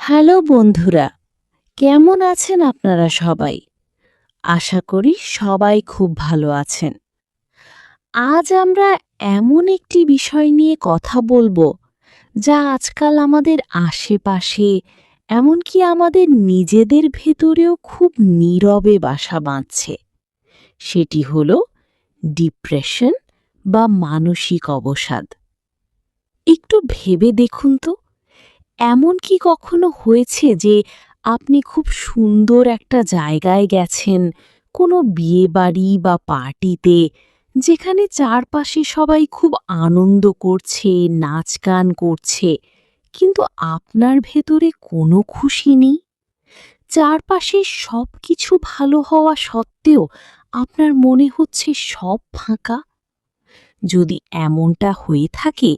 Hello বন্ধুরা, কেমন আছেন আপনারা সবাই? আশা করি সবাই খুব ভালো আছেন। আজ আমরা এমন একটি বিষয় নিয়ে কথা বলবো, যা আজকাল আমাদের আশেপাশে, এমনকি আমাদের নিজেদের ভেতরেও খুব নীরবে বাসা বাঁধছে। সেটি হলো ডিপ্রেশন বা মানসিক অবসাদ। একটু ভেবে দেখুন তো, এমন কি কখনো হয়েছে যে আপনি খুব সুন্দর একটা জায়গায় গেছেন, কোনো বিয়েবাড়ি বা পার্টিতে, যেখানে চারপাশে সবাই খুব আনন্দ করছে, নাচ গান করছে, কিন্তু আপনার ভেতরে কোনো খুশি নেই? চারপাশে সবকিছু ভালো হওয়া সত্ত্বেও আপনার মনে হচ্ছে সব ফাঁকা? যদি এমনটা হয়ে থাকে,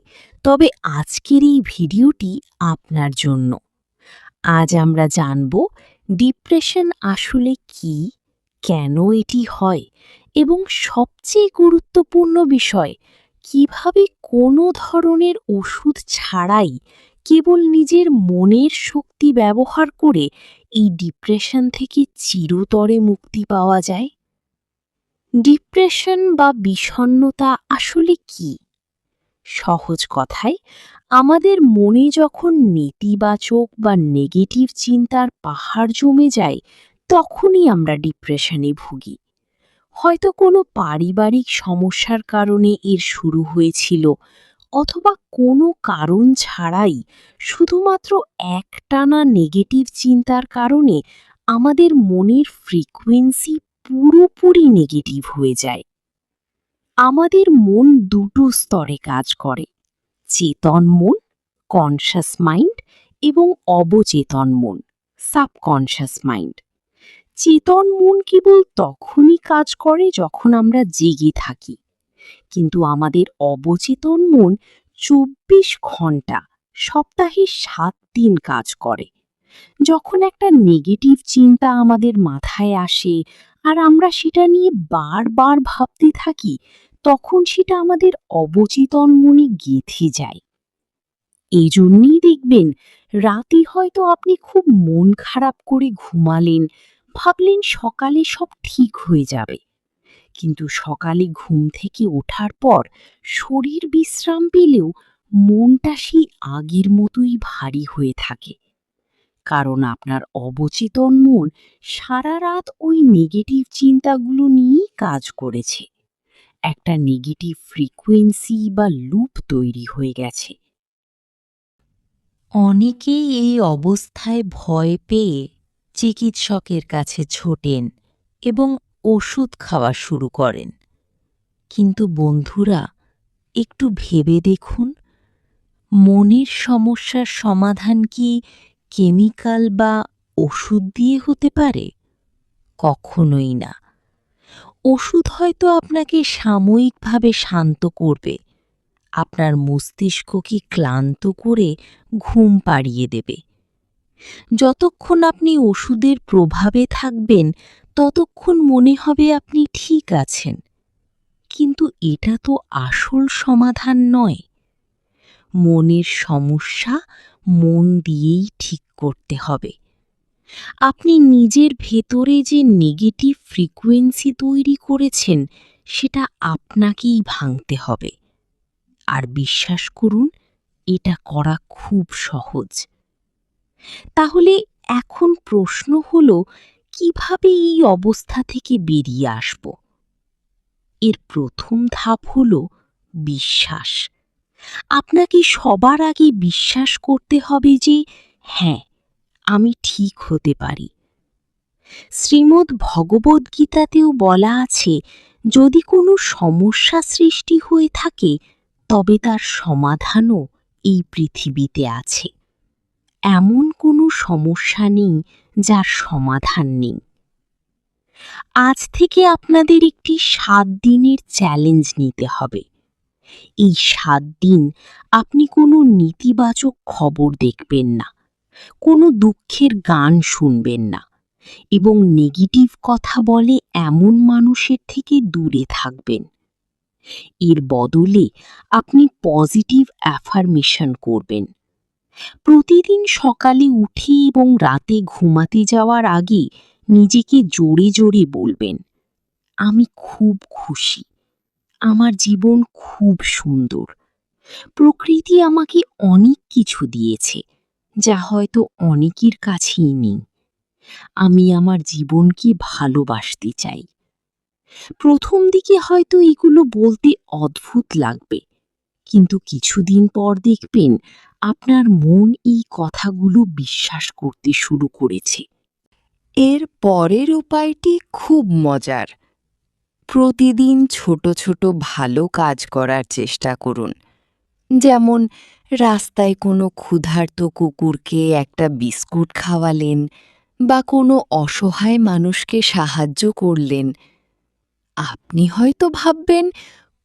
তবে আজকের এই ভিডিওটি আপনার জন্য। আজ আমরা জানব ডিপ্রেশন আসলে কি, কেন এটি হয়, এবং সবচেয়ে গুরুত্বপূর্ণ বিষয়, কিভাবে কোনো ধরনের ওষুধ ছাড়াই কেবল নিজের মনের শক্তি ব্যবহার করে এই ডিপ্রেশন থেকে চিরতরে মুক্তি পাওয়া যায়। ডিপ্রেশন বা বিষণ্ণতা আসলে কি? সহজ কথায়, আমাদের মনে যখন নেতিবাচক বা নেগেটিভ চিন্তার পাহাড় জমে যায়, তখনই আমরা ডিপ্রেশনে ভুগি। হয়তো কোনো পারিবারিক সমস্যার কারণে এর শুরু হয়েছিল, অথবা কোনো কারণ ছাড়াই শুধুমাত্র একটানা নেগেটিভ চিন্তার কারণে আমাদের মনের ফ্রিকোয়েন্সি পুরোপুরি নেগেটিভ হয়ে যায়। আমাদের মন দুটো স্তরে কাজ করে: চেতন মন, কনশাস মাইন্ড, এবং অবচেতন মন, সাবকনশাস মাইন্ড। চেতন মন কেবল তখনই কাজ করে যখন আমরা জেগে থাকি, কিন্তু আমাদের অবচেতন মন 24 ঘন্টা, সপ্তাহে 7 দিন কাজ করে। যখন একটা নেগেটিভ চিন্তা আমাদের মাথায় আসে আর আমরা সেটা নিয়ে বারবার ভাবতে থাকি, তখন সেটা আমাদের অবচেতন মনে গেঁথে যায়। এই জন্যই দেখবেন, রাতে হয়তো আপনি খুব মন খারাপ করে ঘুমালেন, ভাবলেন সকালে সব ঠিক হয়ে যাবে, কিন্তু সকালে ঘুম থেকে ওঠার পর শরীর বিশ্রাম পেলেও মনটা সেই আগের মতোই ভারী হয়ে থাকে। কারণ আপনার অবচেতন মন সারা রাত ওই নেগেটিভ চিন্তাগুলো নিয়েই কাজ করেছে। একটা নেগেটিভ ফ্রিকোয়েন্সি বা লুপ তৈরি হয়ে গেছে। অনেকেই এই অবস্থায় ভয় পেয়ে চিকিৎসকের কাছে ছোটেন এবং ওষুধ খাওয়া শুরু করেন। কিন্তু বন্ধুরা, একটু ভেবে দেখুন, মনের সমস্যার সমাধান কি কেমিক্যাল বা ওষুধ দিয়ে হতে পারে? কখনোই না। ওষুধ হয়তো আপনাকে সাময়িকভাবে শান্ত করবে, আপনার মস্তিষ্ককে ক্লান্ত করে ঘুম পাড়িয়ে দেবে। যতক্ষণ আপনি ওষুধের প্রভাবে থাকবেন, ততক্ষণ মনে হবে আপনি ঠিক আছেন, কিন্তু এটা তো আসল সমাধান নয়। মনের সমস্যা মন দিয়েই ঠিক করতে হবে। আপনি নিজের ভেতরে যে নেগেটিভ ফ্রিকোয়েন্সি তৈরি করেছেন, সেটা আপনাকেই ভাঙতে হবে। আর বিশ্বাস করুন, এটা করা খুব সহজ। তাহলে এখন প্রশ্ন হলো, কিভাবে এই অবস্থা থেকে বেরিয়ে আসব? এর প্রথম ধাপ হলো বিশ্বাস। আপনাকে সবার আগে বিশ্বাস করতে হবে যে হ্যাঁ, আমি ঠিক হতে পারি। শ্রীমদ্ ভগবদ্গীতাতেও বলা আছে, যদি কোনো সমস্যা সৃষ্টি হয়ে থাকে, তবে তার সমাধানও এই পৃথিবীতে আছে। এমন কোনো সমস্যা নেই যার সমাধান নেই। আজ থেকে আপনাদের একটি 7 দিনের চ্যালেঞ্জ নিতে হবে। এই 7 দিন আপনি কোনো নেতিবাচক খবর দেখবেন না, কোনো দুঃখের গান শুনবেন না, এবং নেগেটিভ কথা বলে এমন মানুষের থেকে দূরে থাকবেন। এর বদলে আপনি পজিটিভ অ্যাফার্মেশন করবেন। প্রতিদিন সকালে উঠে এবং রাতে ঘুমাতে যাওয়ার আগে নিজেকে জোরে জোরে বলবেন, আমি খুব খুশি, আমার জীবন খুব সুন্দর, প্রকৃতি আমাকে অনেক কিছু দিয়েছে যা হয়তো অনেকের কাছেই নেই। আমি আমার জীবনকে ভালোবাসতে চাই। প্রথম দিকে হয়তো এগুলো বলতে অদ্ভুত লাগবে, কিন্তু কিছুদিন পর দেখবেন আপনার মন এই কথাগুলো বিশ্বাস করতে শুরু করেছে। এর পরের উপায়টি খুব মজার। প্রতিদিন ছোট ছোট ভালো কাজ করার চেষ্টা করুন। যেমন রাস্তায় কোনো ক্ষুধার্ত কুকুরকে একটা বিস্কুট খাওয়ালেন বা কোনো অসহায় মানুষকে সাহায্য করলেন। আপনি হয়তো ভাববেন,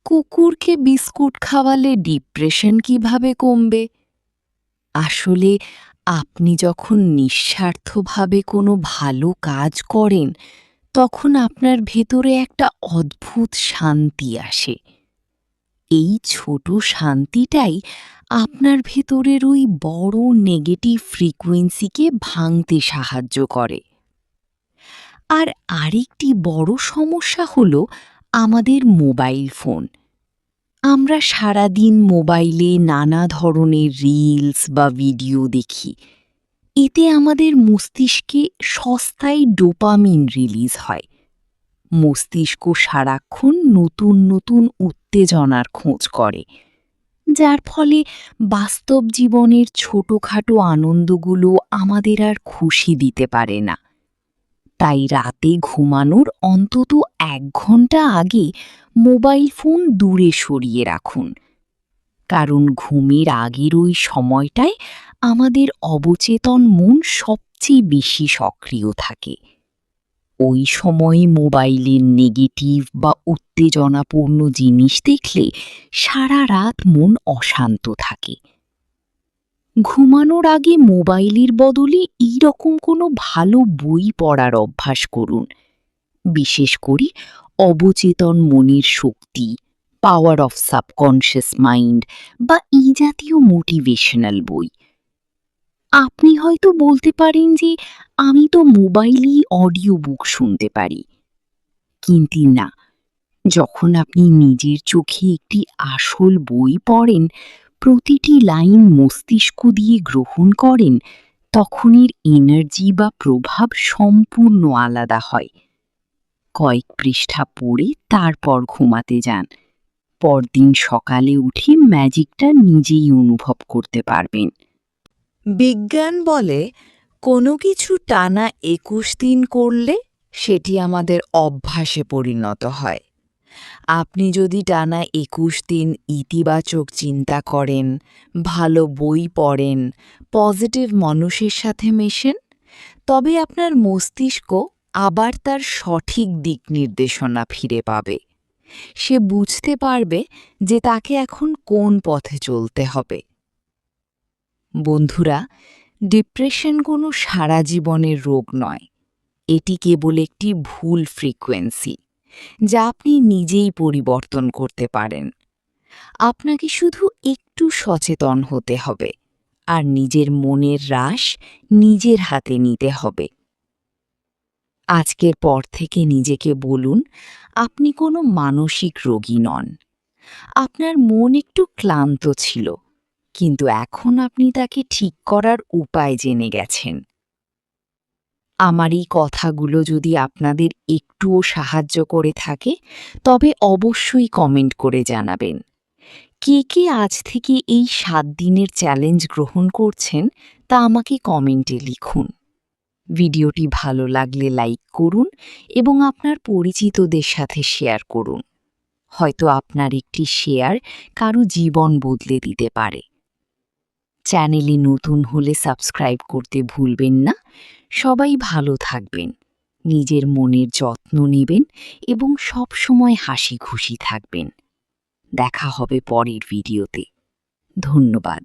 কুকুরকে বিস্কুট খাওয়ালে ডিপ্রেশন কিভাবে কমবে? আসলে আপনি যখন নিঃস্বার্থভাবে কোনো ভালো কাজ করেন, তখন আপনার ভেতরে একটা অদ্ভুত শান্তি আসে। এই ছোট শান্তিটাই আপনার ভেতরের ওই বড় নেগেটিভ ফ্রিকোয়েন্সিকে ভাঙতে সাহায্য করে। আর আরেকটি বড় সমস্যা হলো আমাদের মোবাইল ফোন। আমরা সারাদিন মোবাইলে নানা ধরনের রিলস বা ভিডিও দেখি। এতে আমাদের মস্তিষ্কে সস্তায় ডোপামিন রিলিজ হয়। মস্তিষ্ক সারাক্ষণ নতুন নতুন উত্তেজনার খোঁজ করে, যার ফলে বাস্তব জীবনের ছোটখাটো আনন্দগুলো আমাদের আর খুশি দিতে পারে না। তাই রাতে ঘুমানোর অন্তত 1 ঘন্টা আগে মোবাইল ফোন দূরে সরিয়ে রাখুন, কারণ ঘুমের আগের ওই সময়টায় আমাদের অবচেতন মন সবচেয়ে বেশি সক্রিয় থাকে। ওই সময়ে মোবাইলের নেগেটিভ বা উত্তেজনাপূর্ণ জিনিস দেখলে সারা রাত মন অশান্ত থাকে। ঘুমানোর আগে মোবাইলের বদলে এইরকম কোনো ভালো বই পড়ার অভ্যাস করুন, বিশেষ করে অবচেতন মনের শক্তি, পাওয়ার অফ সাবকনশিয়াস মাইন্ড বা এই জাতীয় মোটিভেশনাল বই। আপনি হয়তো বলতে পারেন যে আমি তো মোবাইলেই অডিও বুক শুনতে পারি, কিন্তু না, যখন আপনি নিজের চোখে একটি আসল বই পড়েন, প্রতিটি লাইন মস্তিষ্ক দিয়ে গ্রহণ করেন, তখন এর এনার্জি বা প্রভাব সম্পূর্ণ আলাদা হয়। কয়েক পৃষ্ঠা পড়ে তারপর ঘুমাতে যান। পরদিন সকালে উঠে ম্যাজিকটা নিজেই অনুভব করতে পারবেন। বিজ্ঞান বলে, কোনো কিছু টানা 21 দিন করলে সেটি আমাদের অভ্যাসে পরিণত হয়। আপনি যদি টানা 21 দিন ইতিবাচক চিন্তা করেন, ভালো বই পড়েন, পজিটিভ মানুষের সাথে মেশেন, তবে আপনার মস্তিষ্ক আবার তার সঠিক দিক নির্দেশনা ফিরে পাবে। সে বুঝতে পারবে যে তাকে এখন কোন পথে চলতে হবে। বন্ধুরা, ডিপ্রেশন কোনো সারা জীবনের রোগ নয়। এটি কেবল একটি ভুল ফ্রিকোয়েন্সি, যা আপনি নিজেই পরিবর্তন করতে পারেন। আপনাকে শুধু একটু সচেতন হতে হবে আর নিজের মনের হ্রাস নিজের হাতে নিতে হবে। আজকের পর থেকে নিজেকে বলুন, আপনি কোনো মানসিক রোগী নন। আপনার মন একটু ক্লান্ত ছিল, কিন্তু এখন আপনি তাকে ঠিক করার উপায় জেনে গেছেন। আমার এই কথাগুলো যদি আপনাদের একটুও সাহায্য করে থাকে, তবে অবশ্যই কমেন্ট করে জানাবেন। কে কে আজ থেকে এই 7 দিনের চ্যালেঞ্জ গ্রহণ করছেন তা আমাকে কমেন্টে লিখুন। ভিডিওটি ভালো লাগলে লাইক করুন এবং আপনার পরিচিতদের সাথে শেয়ার করুন। হয়তো আপনার একটি শেয়ার কারো জীবন বদলে দিতে পারে। চ্যানেলে নতুন হলে সাবস্ক্রাইব করতে ভুলবেন না। সবাই ভালো থাকবেন, নিজের মনের যত্ন নেবেন এবং সব সময় হাসি খুশি থাকবেন। দেখা হবে পরের ভিডিওতে। ধন্যবাদ।